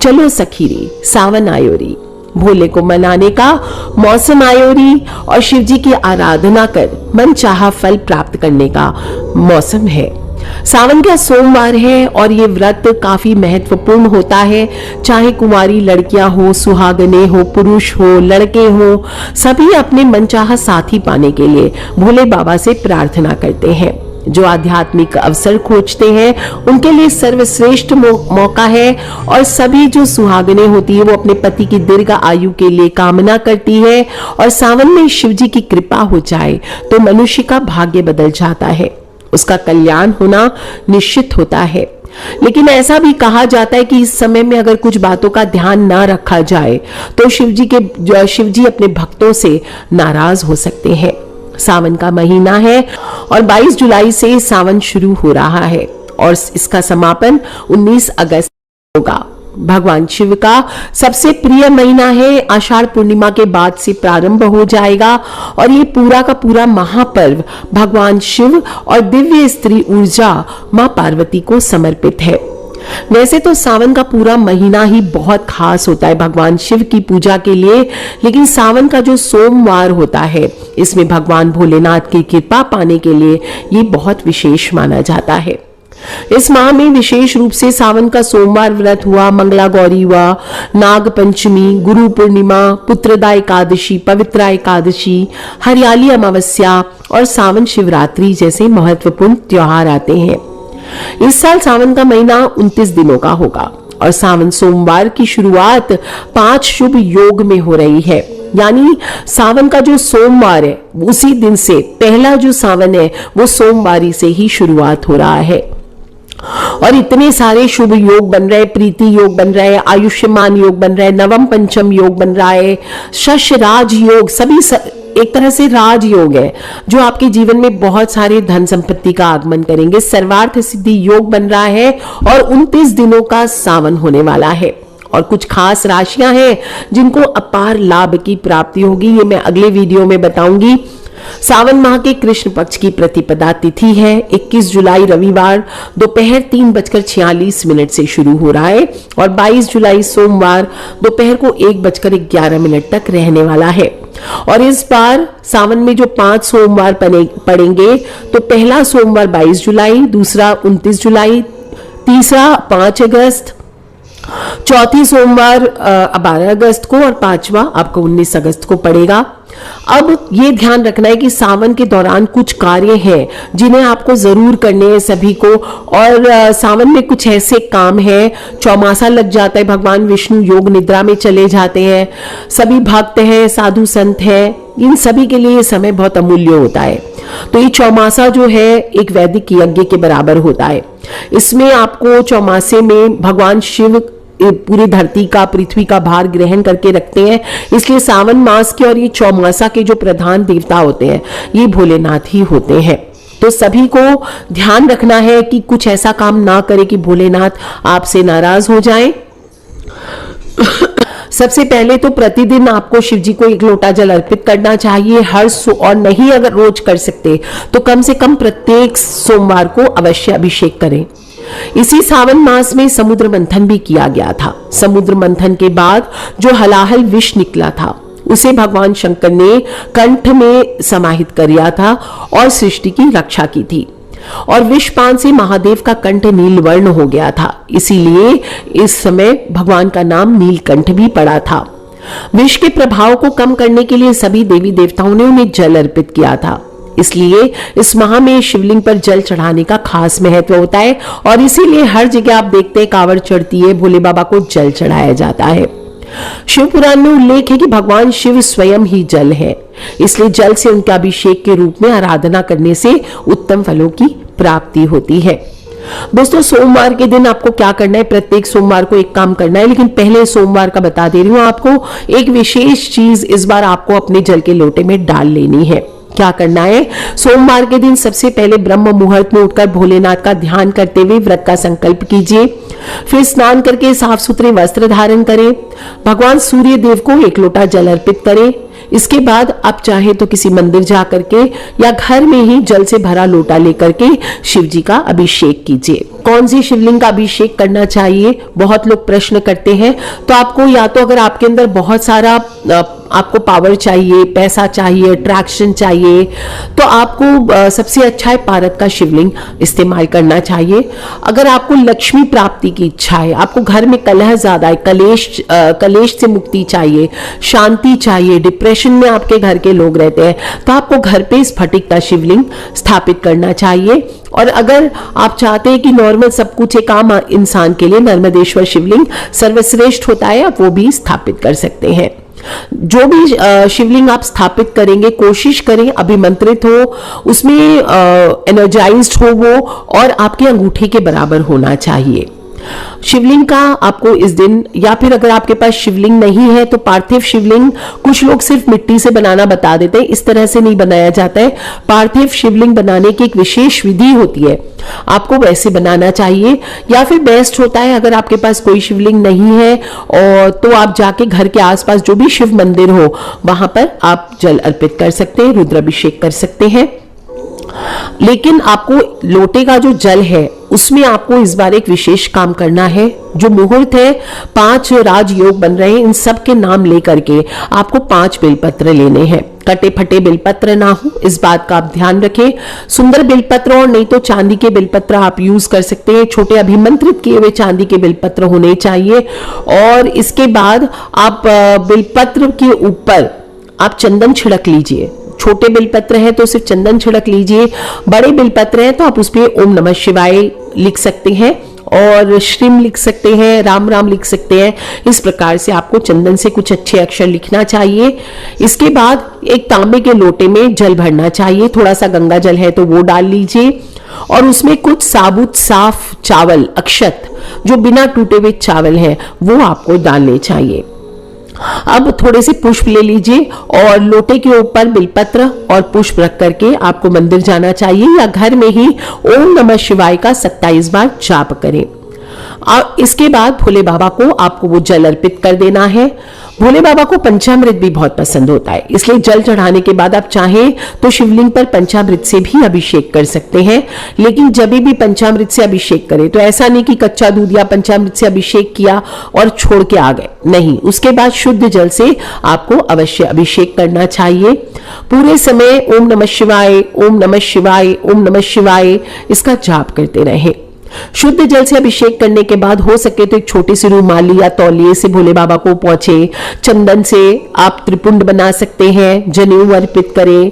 चलो सखी रे सावन आयो रे, भोले को मनाने का मौसम आयो रे और शिव जी की आराधना कर मन चाहा फल प्राप्त करने का मौसम है। सावन का सोमवार है और ये व्रत काफी महत्वपूर्ण होता है। चाहे कुंवारी लड़कियां हो, सुहागने हो, पुरुष हो, लड़के हो, सभी अपने मनचाहा साथी पाने के लिए भोले बाबा से प्रार्थना करते हैं। जो आध्यात्मिक अवसर खोजते हैं उनके लिए सर्वश्रेष्ठ मौका है और सभी जो सुहागने होती है वो अपने पति की दीर्घ आयु के लिए कामना करती है और सावन में शिव जी की कृपा हो जाए तो मनुष्य का भाग्य बदल जाता है, उसका कल्याण होना निश्चित होता है। लेकिन ऐसा भी कहा जाता है कि इस समय में अगर कुछ बातों का ध्यान ना रखा जाए तो शिव जी अपने भक्तों से नाराज हो सकते हैं। सावन का महीना है और 22 जुलाई से सावन शुरू हो रहा है और इसका समापन 19 अगस्त होगा। भगवान शिव का सबसे प्रिय महीना है। आषाढ़ पूर्णिमा के बाद से प्रारंभ हो जाएगा और ये पूरा का पूरा महापर्व भगवान शिव और दिव्य स्त्री ऊर्जा मां पार्वती को समर्पित है। वैसे तो सावन का पूरा महीना ही बहुत खास होता है भगवान शिव की पूजा के लिए, लेकिन सावन का जो सोमवार होता है इसमें भगवान भोलेनाथ की कृपा पाने के लिए ये बहुत विशेष माना जाता है। इस माह में विशेष रूप से सावन का सोमवार व्रत हुआ, मंगला गौरी हुआ, नाग पंचमी, गुरु पूर्णिमा, पुत्रदा एकादशी, पवित्रा एकादशी, हरियाली अमावस्या और सावन शिवरात्रि जैसे महत्वपूर्ण त्योहार आते हैं। इस साल सावन का महीना 29 दिनों का होगा और सावन सोमवार की शुरुआत 5 शुभ योग में हो रही है। यानी सावन का जो सोमवार है उसी दिन से पहला जो सावन है वो सोमवारी से ही शुरुआत हो रहा है और इतने सारे शुभ योग बन रहे, प्रीति योग बन रहा है, आयुष्मान योग बन रहा है, नवम पंचम योग बन रहा है, शश राज योग, सभी एक तरह से राज योग है जो आपके जीवन में बहुत सारे धन संपत्ति का आगमन करेंगे। सर्वार्थ सिद्धि योग बन रहा है और 29 दिनों का सावन होने वाला है और कुछ खास राशियां हैं जिनको अपार लाभ की प्राप्ति होगी, ये मैं अगले वीडियो में बताऊंगी। सावन माह के कृष्ण पक्ष की प्रतिपदा तिथि है 21 जुलाई रविवार दोपहर 3:46 से शुरू हो रहा है और 22 जुलाई सोमवार दोपहर को 1:11 तक रहने वाला है। और इस बार सावन में जो 5 सोमवार पड़ेंगे तो पहला सोमवार 22 जुलाई, दूसरा 29 जुलाई, तीसरा 5 अगस्त, चौथी सोमवार 12 अगस्त को और पांचवा आपको 19 अगस्त को पड़ेगा। अब ये ध्यान रखना है कि सावन के दौरान कुछ कार्य हैं जिन्हें आपको जरूर करने हैं सभी को, और सावन में कुछ ऐसे काम हैं, चौमासा लग जाता है, भगवान विष्णु योग निद्रा में चले जाते हैं, सभी भक्त हैं, साधु संत हैं, इन सभी के लिए ये समय बहुत अमूल्य होता है। तो ये चौमासा जो है एक वैदिक यज्ञ के बराबर होता है। इसमें आपको चौमासे में भगवान शिव पूरी धरती का, पृथ्वी का भार ग्रहण करके रखते हैं, इसलिए सावन मास के और ये चौमासा के जो प्रधान देवता होते हैं ये भोलेनाथ ही होते हैं। तो सभी को ध्यान रखना है कि कुछ ऐसा काम ना करे कि भोलेनाथ आपसे नाराज हो जाएं। सबसे पहले तो प्रतिदिन आपको शिव जी को 1 लोटा जल अर्पित करना चाहिए और नहीं अगर रोज कर सकते तो कम से कम प्रत्येक सोमवार को अवश्य अभिषेक करें। इसी सावन मास में समुद्र मंथन भी किया गया था। समुद्र मंथन के बाद जो हलाहल विष निकला था उसे भगवान शंकर ने कंठ में समाहित कर दिया था और सृष्टि की रक्षा की थी और विषपान से महादेव का कंठ नीलवर्ण हो गया था, इसीलिए इस समय भगवान का नाम नीलकंठ भी पड़ा था। विष के प्रभाव को कम करने के लिए सभी देवी देवताओं ने उन्हें जल अर्पित किया था, इसलिए इस माह में शिवलिंग पर जल चढ़ाने का खास महत्व होता है और इसीलिए हर जगह आप देखते हैं कावड़ चढ़ती है, भोले बाबा को जल चढ़ाया जाता है। शिव पुराण में उल्लेख है कि भगवान शिव स्वयं ही जल है, इसलिए जल से उनके अभिषेक के रूप में आराधना करने से उत्तम फलों की प्राप्ति होती है। दोस्तों, सोमवार के दिन आपको क्या करना है, प्रत्येक सोमवार को एक काम करना है, लेकिन पहले सोमवार का बता दे रही हूं आपको। एक विशेष चीज इस बार आपको अपने जल के लोटे में डाल लेनी है। क्या करना है, सोमवार के दिन सबसे पहले ब्रह्म मुहूर्त में उठकर भोलेनाथ का ध्यान करते हुए व्रत का संकल्प कीजिए। फिर स्नान करके साफ सुथरे वस्त्र धारण करें। भगवान सूर्य देव को 1 लोटा जल अर्पित करें। इसके बाद आप चाहे तो किसी मंदिर जा करके या घर में ही जल से भरा लोटा लेकर के शिव जी का अभिषेक कीजिए। कौन सी शिवलिंग का अभिषेक करना चाहिए, बहुत लोग प्रश्न करते हैं। तो आपको या तो अगर आपके अंदर बहुत सारा आपको पावर चाहिए, पैसा चाहिए, अट्रैक्शन चाहिए, तो आपको सबसे अच्छा है पारद का शिवलिंग इस्तेमाल करना चाहिए। अगर आपको लक्ष्मी प्राप्ति की इच्छा है, आपको घर में कलह ज्यादा है, कलेश से मुक्ति चाहिए, शांति चाहिए, डिप्रेशन में आपके घर के लोग रहते हैं, तो आपको घर पे स्फटिक का शिवलिंग स्थापित करना चाहिए। और अगर आप चाहते हैं कि नॉर्मल सब कुछ एक आम इंसान के लिए नर्मदेश्वर शिवलिंग सर्वश्रेष्ठ होता है, आप वो भी स्थापित कर सकते हैं। जो भी शिवलिंग आप स्थापित करेंगे कोशिश करें अभिमंत्रित हो, उसमें एनर्जाइज्ड हो वो, और आपके अंगूठे के बराबर होना चाहिए। शिवलिंग का आपको इस दिन, या फिर अगर आपके पास शिवलिंग नहीं है तो पार्थिव शिवलिंग, कुछ लोग सिर्फ मिट्टी से बनाना बता देते हैं, इस तरह से नहीं बनाया जाता है। पार्थिव शिवलिंग बनाने की एक विशेष विधि होती है, आपको वैसे बनाना चाहिए। या फिर बेस्ट होता है अगर आपके पास कोई शिवलिंग नहीं है और तो आप जाके घर के आसपास जो भी शिव मंदिर हो वहां पर आप जल अर्पित कर सकते हैं, रुद्राभिषेक कर सकते हैं। लेकिन आपको लोटे का जो जल है उसमें आपको इस बार एक विशेष काम करना है। जो मुहूर्त है, 5 राजयोग बन रहे हैं, इन सब के नाम लेकर के आपको 5 बेलपत्र लेने हैं। कटे फटे बेलपत्र ना हो, इस बात का आप ध्यान रखें। सुंदर बेलपत्र और नहीं तो चांदी के बेलपत्र आप यूज कर सकते हैं। छोटे अभिमंत्रित किए हुए चांदी के बेलपत्र होने चाहिए। और इसके बाद आप बेलपत्र के ऊपर आप चंदन छिड़क लीजिए। छोटे बेलपत्र है तो सिर्फ चंदन छिड़क लीजिए, बड़े बेलपत्र है तो आप उस पर ओम नमः शिवाय लिख सकते हैं और श्रीम लिख सकते हैं, राम राम लिख सकते हैं। इस प्रकार से आपको चंदन से कुछ अच्छे अक्षर लिखना चाहिए। इसके बाद एक तांबे के लोटे में जल भरना चाहिए, थोड़ा सा गंगा जल है तो वो डाल लीजिए और उसमें कुछ साबुत साफ चावल, अक्षत जो बिना टूटे हुए चावल है वो आपको डालने चाहिए। अब थोड़े से पुष्प ले लीजिए और लोटे के ऊपर बिलपत्र और पुष्प रख करके आपको मंदिर जाना चाहिए या घर में ही ओम नमः शिवाय का 27 बार जाप करें। और इसके बाद भोले बाबा को आपको वो जल अर्पित कर देना है। भोले बाबा को पंचामृत भी बहुत पसंद होता है, इसलिए जल चढ़ाने के बाद आप चाहें तो शिवलिंग पर पंचामृत से भी अभिषेक कर सकते हैं। लेकिन जब भी पंचामृत से अभिषेक करें तो ऐसा नहीं कि कच्चा दूध या पंचामृत से अभिषेक किया और छोड़ के आ गए, नहीं, उसके बाद शुद्ध जल से आपको अवश्य अभिषेक करना चाहिए। पूरे समय ओम नमः शिवाय, ओम नमः शिवाय, ओम नमः शिवाय इसका जाप करते रहें। शुद्ध जल से अभिषेक करने के बाद हो सके तो एक छोटी सी रुमाली या तौलिए से भोले बाबा को पहुंचे। चंदन से आप त्रिपुंड बना सकते हैं, जनेऊ अर्पित करें,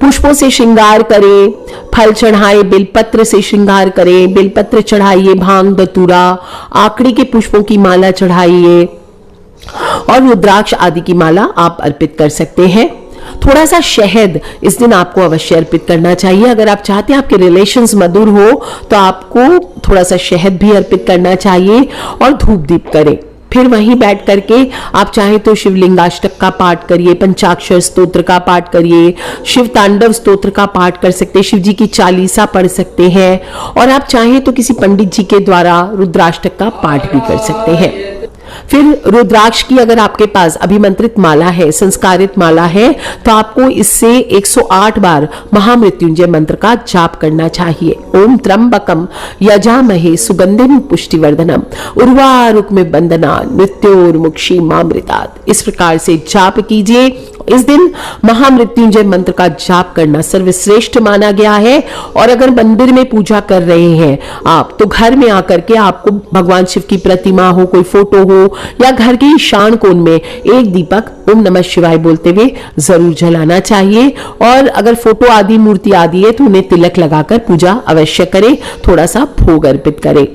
पुष्पों से श्रृंगार करें, फल चढ़ाए, बेलपत्र से श्रृंगार करें, बेलपत्र चढ़ाइए, भांग धतूरा, आकड़ी के पुष्पों की माला चढ़ाइए और रुद्राक्ष आदि की माला आप अर्पित कर सकते हैं। थोड़ा सा शहद इस दिन आपको अवश्य अर्पित करना चाहिए। अगर आप चाहते हैं आपके रिलेशंस मधुर हो तो आपको थोड़ा सा शहद भी अर्पित करना चाहिए और धूप दीप करें। फिर वहीं बैठ करके आप चाहें तो शिवलिंगाष्टक का पाठ करिए, पंचाक्षर स्तोत्र का पाठ करिए, शिव तांडव स्तोत्र का पाठ कर सकते हैं, शिव जी की चालीसा पढ़ सकते हैं और आप चाहें तो किसी पंडित जी के द्वारा रुद्राष्टक का पाठ भी कर सकते हैं। फिर रुद्राक्ष की अगर आपके पास अभिमंत्रित माला है, संस्कारित माला है, तो आपको इससे 108 बार महामृत्युंजय मंत्र का जाप करना चाहिए। ओम त्र्यंबकम यजामहे सुगंधिम पुष्टिवर्धनम उर्वारुकमिव बंधना मृत्योर्मुक्षी मामृतात्। इस प्रकार से जाप कीजिए। इस दिन महामृत्युंजय मंत्र का जाप करना सर्वश्रेष्ठ माना गया है। और अगर मंदिर में पूजा कर रहे हैं आप तो घर में आकर के आपको भगवान शिव की प्रतिमा हो, कोई फोटो हो या घर के ईशान कोण में एक दीपक ओम नमः शिवाय बोलते हुए जरूर जलाना चाहिए। और अगर फोटो आदि, मूर्ति आदि है तो उन्हें तिलक लगाकर पूजा अवश्य करें, थोड़ा सा भोग अर्पित करें।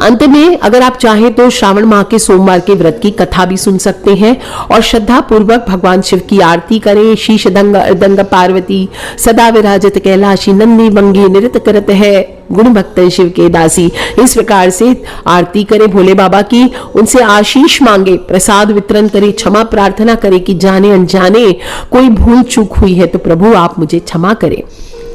अंत में अगर आप चाहें तो श्रावण माह के सोमवार के व्रत की कथा भी सुन सकते हैं और श्रद्धा पूर्वक भगवान शिव की आरती करें। शीश दंग अर्दंग पार्वती सदा विराजत कैलाशी नंदी वंगी नृत्य करत है गुण भक्त शिव के दासी। इस प्रकार से आरती करें भोले बाबा की, उनसे आशीष मांगे, प्रसाद वितरण करें, क्षमा प्रार्थना करें कि जाने अनजाने कोई भूल चूक हुई है तो प्रभु आप मुझे क्षमा करें।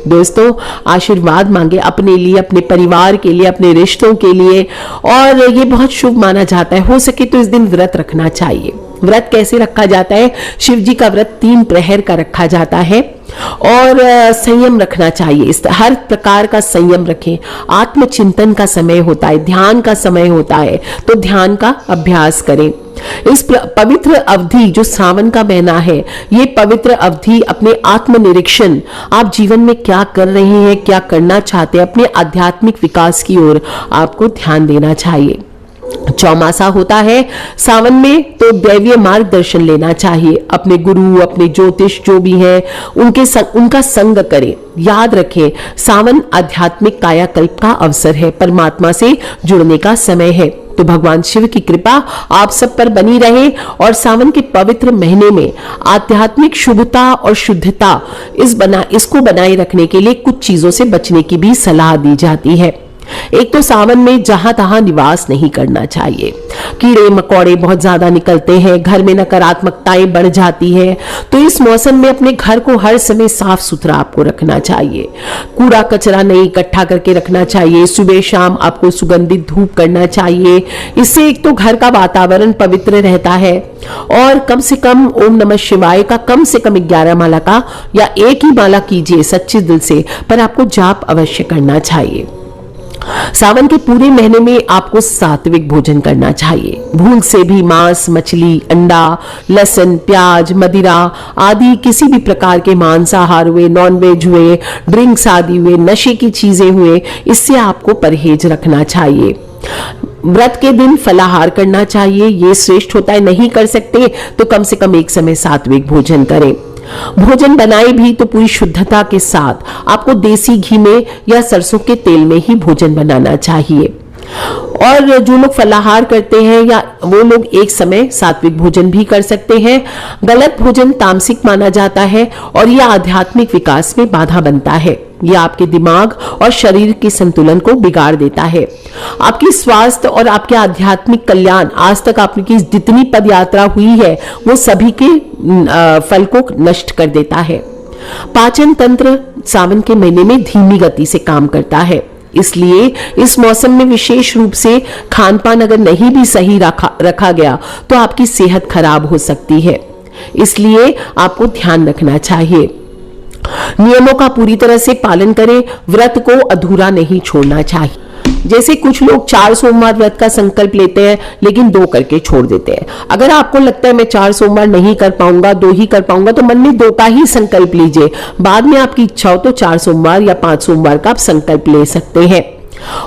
दोस्तों, आशीर्वाद मांगे अपने लिए, अपने परिवार के लिए, अपने रिश्तों के लिए, और ये बहुत शुभ माना जाता है। हो सके तो इस दिन व्रत रखना चाहिए। व्रत कैसे रखा जाता है? शिव जी का व्रत 3 प्रहर का रखा जाता है और संयम रखना चाहिए। इस हर प्रकार का संयम रखें। आत्मचिंतन का समय होता है, ध्यान का समय होता है, तो ध्यान का अभ्यास करें। इस पवित्र अवधि जो सावन का महीना है, ये पवित्र अवधि अपने आत्मनिरीक्षण, आप जीवन में क्या कर रहे हैं, क्या करना चाहते हैं, अपने आध्यात्मिक विकास की ओर आपको ध्यान देना चाहिए। चौमासा होता है सावन में, तो दैवीय मार्गदर्शन लेना चाहिए। अपने गुरु, अपने ज्योतिष जो भी हैं, उनका संग करें। याद रखें, सावन आध्यात्मिक कायाकल्प का अवसर है, परमात्मा से जुड़ने का समय है। तो भगवान शिव की कृपा आप सब पर बनी रहे और सावन के पवित्र महीने में आध्यात्मिक शुभता और शुद्धता इसको बनाए रखने के लिए कुछ चीजों से बचने की भी सलाह दी जाती है। एक तो सावन में जहां तहां निवास नहीं करना चाहिए। कीड़े मकोड़े बहुत ज्यादा निकलते हैं, घर में नकारात्मकताएं बढ़ जाती है। तो इस मौसम में अपने घर को हर समय साफ सुथरा आपको रखना चाहिए। कूड़ा कचरा नहीं इकट्ठा करके रखना चाहिए। सुबह शाम आपको सुगंधित धूप करना चाहिए। इससे एक तो घर का वातावरण पवित्र रहता है और कम से कम ओम नमः शिवाय का कम से कम 11 माला का या एक ही माला कीजिए सच्चे दिल से, पर आपको जाप अवश्य करना चाहिए। सावन के पूरे महीने में आपको सात्विक भोजन करना चाहिए। भूल से भी मांस, मछली, अंडा, लहसुन, प्याज, मदिरा आदि किसी भी प्रकार के मांसाहार हुए, नॉनवेज हुए, ड्रिंक्स आदि हुए, नशे की चीजें हुए, इससे आपको परहेज रखना चाहिए। व्रत के दिन फलाहार करना चाहिए, ये श्रेष्ठ होता है। नहीं कर सकते तो कम से कम एक समय सात्विक भोजन करें। भोजन बनाए भी तो पूरी शुद्धता के साथ आपको देसी घी में या सरसों के तेल में ही भोजन बनाना चाहिए। और जो लोग फलाहार करते हैं या वो लोग एक समय सात्विक भोजन भी कर सकते हैं। गलत भोजन तामसिक माना जाता है और यह आध्यात्मिक विकास में बाधा बनता है। यह आपके दिमाग और शरीर के संतुलन को बिगाड़ देता है। आपकी स्वास्थ्य और आपके आध्यात्मिक कल्याण, आज तक आपकी जितनी पद यात्रा हुई है वो सभी के फल को नष्ट कर देता है। पाचन तंत्र सावन के महीने में धीमी गति से काम करता है, इसलिए इस मौसम में विशेष रूप से खान पान अगर नहीं भी सही रखा गया तो आपकी सेहत खराब हो सकती है। इसलिए आपको ध्यान रखना चाहिए। नियमों का पूरी तरह से पालन करें। व्रत को अधूरा नहीं छोड़ना चाहिए। जैसे कुछ लोग 4 सोमवार व्रत का संकल्प लेते हैं लेकिन 2 करके छोड़ देते हैं। अगर आपको लगता है मैं 4 सोमवार नहीं कर पाऊंगा, 2 ही कर पाऊंगा, तो मन में 2 का ही संकल्प लीजिए। बाद में आपकी इच्छा हो तो 4 सोमवार या 5 सोमवार का आप संकल्प ले सकते हैं।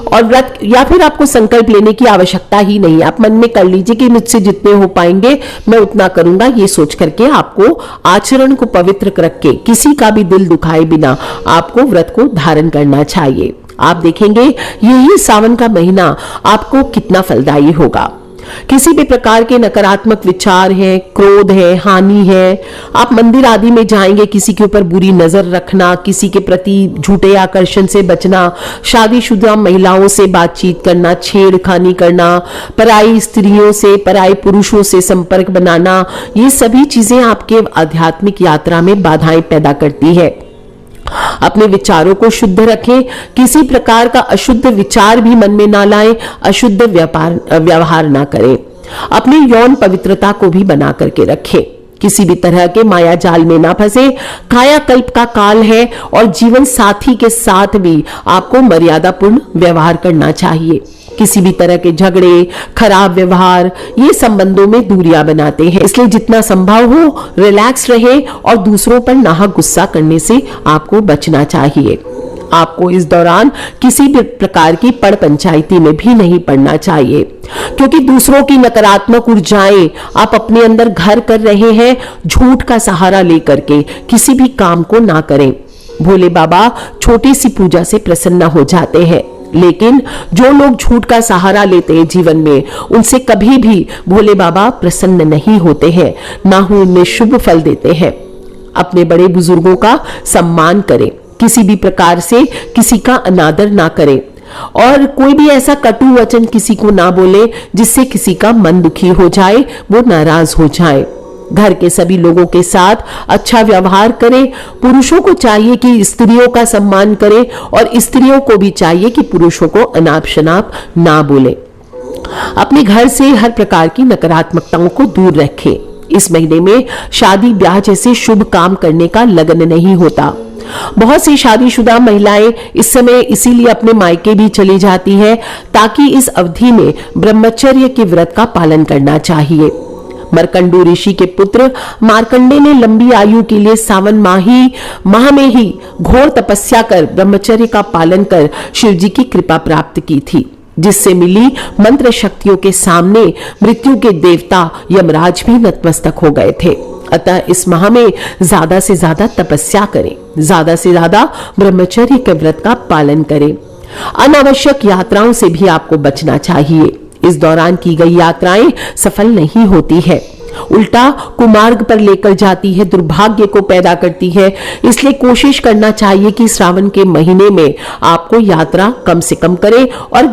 और व्रत या फिर आपको संकल्प लेने की आवश्यकता ही नहीं, आप मन में कर लीजिए कि मुझसे जितने हो पाएंगे मैं उतना करूंगा। ये सोच करके आपको आचरण को पवित्र रख के किसी का भी दिल दुखाए बिना आपको व्रत को धारण करना चाहिए। आप देखेंगे यही सावन का महीना आपको कितना फलदायी होगा। किसी भी प्रकार के नकारात्मक विचार है, क्रोध है, हानि है, आप मंदिर आदि में जाएंगे, किसी के ऊपर बुरी नजर रखना, किसी के प्रति झूठे आकर्षण से बचना, शादीशुदा महिलाओं से बातचीत करना, छेड़खानी करना, पराई स्त्रियों से, पराई पुरुषों से संपर्क बनाना, ये सभी चीजें आपके आध्यात्मिक यात्रा में बाधाएं पैदा करती है। अपने विचारों को शुद्ध रखें। किसी प्रकार का अशुद्ध विचार भी मन में ना लाएं, अशुद्ध व्यवहार ना करें। अपनी यौन पवित्रता को भी बना करके रखें। किसी भी तरह के माया जाल में ना फंसे। कायाकल्प का काल है और जीवन साथी के साथ भी आपको मर्यादापूर्ण व्यवहार करना चाहिए। किसी भी तरह के झगड़े, खराब व्यवहार, ये संबंधों में दूरियां बनाते हैं। इसलिए जितना संभव हो रिलैक्स रहे और दूसरों पर नाहक गुस्सा करने से आपको बचना चाहिए। आपको इस दौरान किसी भी प्रकार की पड़ पंचायती में भी नहीं पड़ना चाहिए, क्योंकि दूसरों की नकारात्मक ऊर्जाएं आप अपने अंदर घर कर रहे हैं। झूठ का सहारा लेकर के किसी भी काम को ना करें। भोले बाबा छोटी सी पूजा से प्रसन्न हो जाते हैं। लेकिन जो लोग झूठ का सहारा लेते हैं जीवन में, उनसे कभी भी भोले बाबा प्रसन्न नहीं होते हैं, ना ही उनमें शुभ फल देते हैं। अपने बड़े बुजुर्गों का सम्मान करें, किसी भी प्रकार से किसी का अनादर ना करें और कोई भी ऐसा कटु वचन किसी को ना बोले जिससे किसी का मन दुखी हो जाए, वो नाराज हो जाए। घर के सभी लोगों के साथ अच्छा व्यवहार करें। पुरुषों को चाहिए कि स्त्रियों का सम्मान करें और स्त्रियों को भी चाहिए कि पुरुषों को अनाप शनाप ना बोले। अपने घर से हर प्रकार की नकारात्मकताओं को दूर रखें। इस महीने में शादी ब्याह जैसे शुभ काम करने का लगन नहीं होता। बहुत सी शादीशुदा महिलाएं इस समय इसीलिए अपने मायके भी चली जाती है ताकि इस अवधि में ब्रह्मचर्य के व्रत का पालन करना चाहिए। मरकंडू ऋषि के पुत्र मार्कंडे ने लंबी आयु के लिए सावन माह में ही घोर तपस्या कर ब्रह्मचर्य का पालन कर शिव जी की कृपा प्राप्त की थी, जिससे मिली मंत्र शक्तियों के सामने मृत्यु के देवता यमराज भी नतमस्तक हो गए थे। अतः इस माह में ज्यादा से ज्यादा तपस्या करें, ज्यादा से ज्यादा ब्रह्मचर्य के व्रत का पालन करें। अनावश्यक यात्राओं से भी आपको बचना चाहिए। इस दौरान की गई यात्राएं सफल नहीं होती है, उल्टा कुमार्ग पर लेकर जाती है, दुर्भाग्य को पैदा करती है। इसलिए कोशिश करना चाहिए कि श्रावण के महीने में आपको यात्रा कम से कम करें और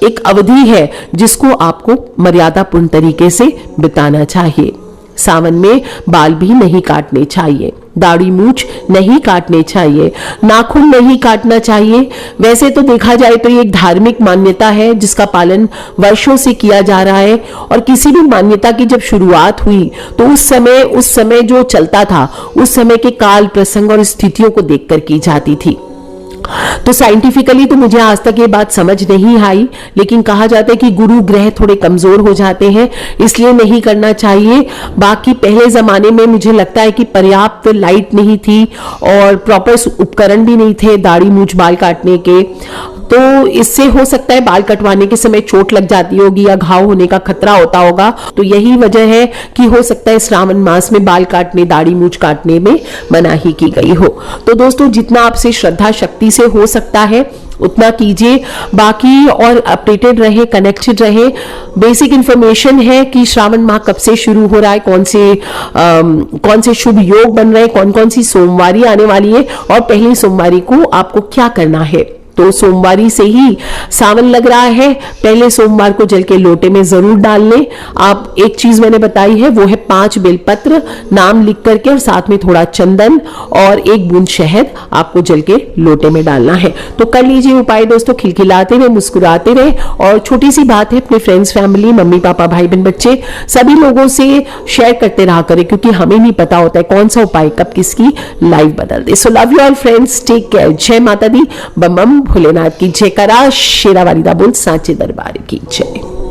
एक अवधि है जिसको आपको मर्यादापूर्ण तरीके से बिताना चाहिए। सावन में बाल भी नहीं काटने चाहिए, दाढ़ी मूछ नहीं काटने चाहिए, नाखून नहीं काटना चाहिए। वैसे तो देखा जाए तो ये एक धार्मिक मान्यता है जिसका पालन वर्षों से किया जा रहा है और किसी भी मान्यता की जब शुरुआत हुई तो उस समय जो चलता था उस समय के काल प्रसंग और स्थितियों को देखकर की जाती थी। तो साइंटिफिकली तो मुझे आज तक ये बात समझ नहीं आई, लेकिन कहा जाता है कि गुरु ग्रह थोड़े कमजोर हो जाते हैं, इसलिए नहीं करना चाहिए। बाकी पहले जमाने में मुझे लगता है कि पर्याप्त लाइट नहीं थी और प्रॉपर उपकरण भी नहीं थे दाढ़ी मूछ बाल काटने के, तो इससे हो सकता है बाल कटवाने के समय चोट लग जाती होगी या घाव होने का खतरा होता होगा। तो यही वजह है कि हो सकता है श्रावण मास में बाल काटने, दाढ़ी मूछ काटने में मनाही की गई हो। तो दोस्तों, जितना आपसे श्रद्धा शक्ति से हो सकता है उतना कीजिए। बाकी और अपडेटेड रहे, कनेक्टेड रहे। बेसिक इंफॉर्मेशन है कि श्रावण माह कब से शुरू हो रहा है, कौन से शुभ योग बन रहे हैं, कौन कौन सी सोमवारी आने वाली है और पहली सोमवारी को आपको क्या करना है। तो सोमवारी से ही सावन लग रहा है, पहले सोमवार को जल के लोटे में जरूर डाल लें। आप एक चीज मैंने बताई है, वो है 5 बेलपत्र नाम लिख करके और साथ में थोड़ा चंदन और 1 बूंद शहद आपको जल के लोटे में डालना है। तो कर लीजिए उपाय दोस्तों, खिलखिलाते रहे, मुस्कुराते रहे। और छोटी सी बात है, अपने फ्रेंड्स, फैमिली, मम्मी पापा, भाई बहन, बच्चे सभी लोगों से शेयर करते रहा करें, क्योंकि हमें नहीं पता होता है कौन सा उपाय कब किसकी लाइफ बदल दे। So love you all friends, take care. जय माता दी, बम बम भोलेनाथ की जयकारा, शेरावाली दा बोल, सांचे दरबार की जय।